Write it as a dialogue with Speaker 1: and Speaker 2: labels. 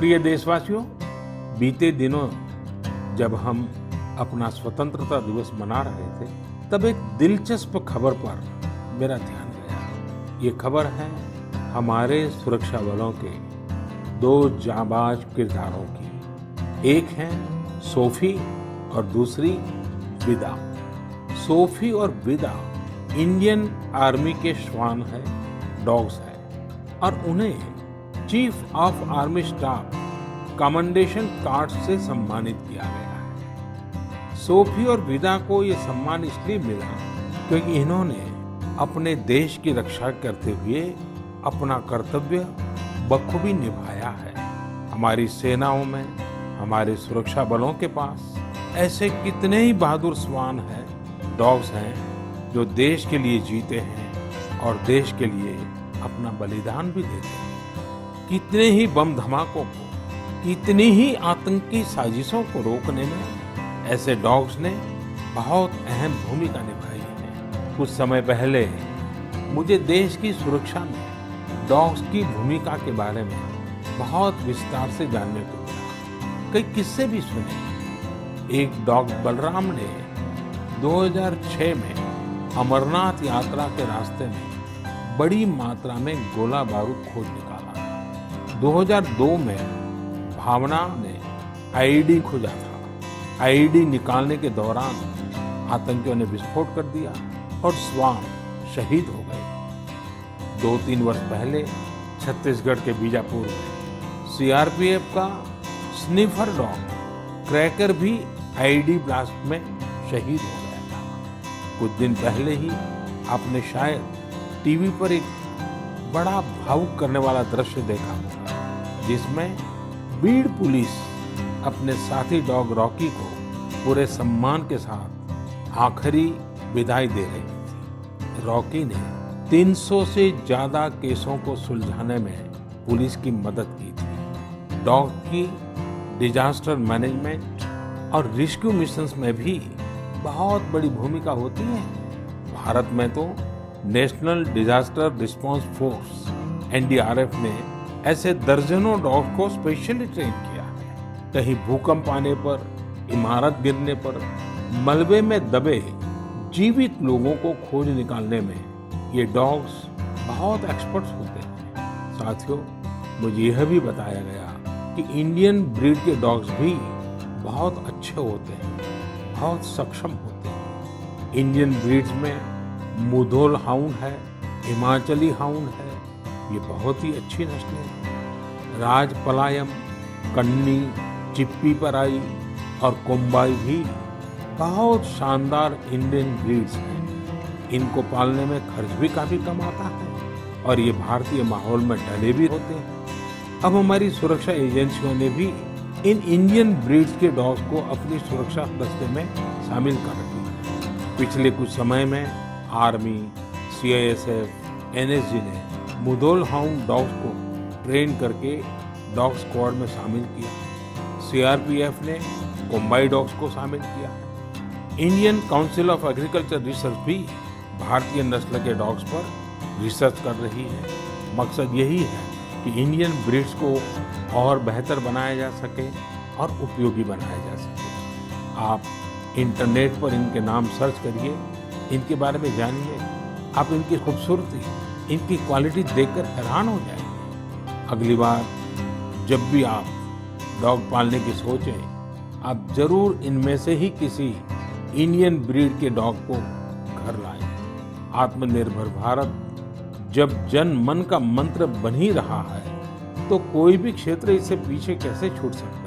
Speaker 1: प्रिय देशवासियों, बीते दिनों जब हम अपना स्वतंत्रता दिवस मना रहे थे, तब एक दिलचस्प खबर पर मेरा ध्यान गया। ये खबर है हमारे सुरक्षा बलों के दो जाबाज किरदारों की। एक है सोफी और दूसरी विदा। सोफी और विदा इंडियन आर्मी के श्वान है, डॉग्स है, और उन्हें chief of army staff commendation card से सम्मानित किया गया है। सोफी और विदा को ये सम्मान इसलिए मिला क्योंकि इन्होंने अपने देश की रक्षा करते हुए अपना कर्तव्य बखूबी निभाया है। हमारी सेनाओं में, हमारे सुरक्षा बलों के पास ऐसे कितने ही बहादुर श्वान हैं, डॉग्स हैं, जो देश के लिए जीते हैं और देश के लिए अपना बलिदान भी देते हैं। कितने ही बम धमाकों को, कितनी ही आतंकी साजिशों को रोकने में ऐसे डॉग्स ने बहुत अहम भूमिका निभाई है। कुछ समय पहले मुझे देश की सुरक्षा में डॉग्स की भूमिका के बारे में बहुत विस्तार से जानने को मिला। कई किस्से भी सुने। एक डॉग बलराम ने 2006 में अमरनाथ यात्रा के रास्ते में बड़ी मात्रा में गोला बारूद खोज निकाला। 2002 में भावना ने आईईडी खोजा था। आईईडी निकालने के दौरान आतंकियों ने विस्फोट कर दिया और श्वान शहीद हो गए। 2-3 वर्ष पहले छत्तीसगढ़ के बीजापुर में सीआरपीएफ का स्निफर डॉग क्रैकर भी आईईडी ब्लास्ट में शहीद हो गया था। कुछ दिन पहले ही आपने शायद टीवी पर एक बड़ा भावुक करने वाला दृश्य देखा होगा, जिसमें बीड पुलिस अपने साथी डॉग रॉकी को पूरे सम्मान के साथ आखिरी विदाई दे रही थी। रॉकी ने 300 से ज्यादा केसों को सुलझाने में पुलिस की मदद की थी। डॉग की डिजास्टर मैनेजमेंट और रेस्क्यू मिशंस में भी बहुत बड़ी भूमिका होती है। भारत में तो national disaster response force NDRF ने ऐसे दर्जनों डॉग्स को स्पेशली ट्रेन किया है। कहीं भूकंप आने पर, इमारत गिरने पर, मलबे में दबे जीवित लोगों को खोज निकालने में ये डॉग्स बहुत एक्सपर्ट्स होते हैं। साथियों, मुझे यह भी बताया गया कि इंडियन ब्रीड के डॉग्स भी बहुत अच्छे होते हैं, बहुत सक्षम होते हैं। इंडियन ब्रीड्स में मुधोल हाउंड है, हिमाचली हाउंड है, ये बहुत ही अच्छी नस्लें हैं। राजपलायम, कन्नी, चिप्पी पराई और कोम्बाई भी बहुत शानदार इंडियन ब्रीड्स हैं। इनको पालने में खर्च भी काफी कम आता है और ये भारतीय माहौल में ढले भी होते हैं। अब हमारी सुरक्षा एजेंसियों ने भी इन इंडियन ब्रीड्स के डॉग्स को अपनी सुरक्षा दस्ते में शामिल कर रखी है। पिछले कुछ समय में आर्मी, सीआईएसएफ, एनएसजी ने मुधोल हाउंड डॉग्स को ट्रेन करके डॉग स्क्वाड में शामिल किया। सीआरपीएफ ने कोम्बाई डॉग्स को शामिल किया। Indian council of agriculture research भी भारतीय नस्ल के डॉग्स पर रिसर्च कर रही है। मकसद यही है कि इंडियन ब्रीड्स को और बेहतर बनाया जा सके और उपयोगी बनाया जा सके। आप इंटरनेट पर इनके नाम सर्च करिए, इनके बारे में जानिए। आप इनकी खूबसूरती, इनकी क्वालिटी देखकर हैरान हो जाएंगे। अगली बार जब भी आप डॉग पालने की सोचें, आप जरूर इनमें से ही किसी इंडियन ब्रीड के डॉग को घर लाएं। आत्मनिर्भर भारत जब जन मन का मंत्र बन ही रहा है, तो कोई भी क्षेत्र इससे पीछे कैसे छूट सकता है।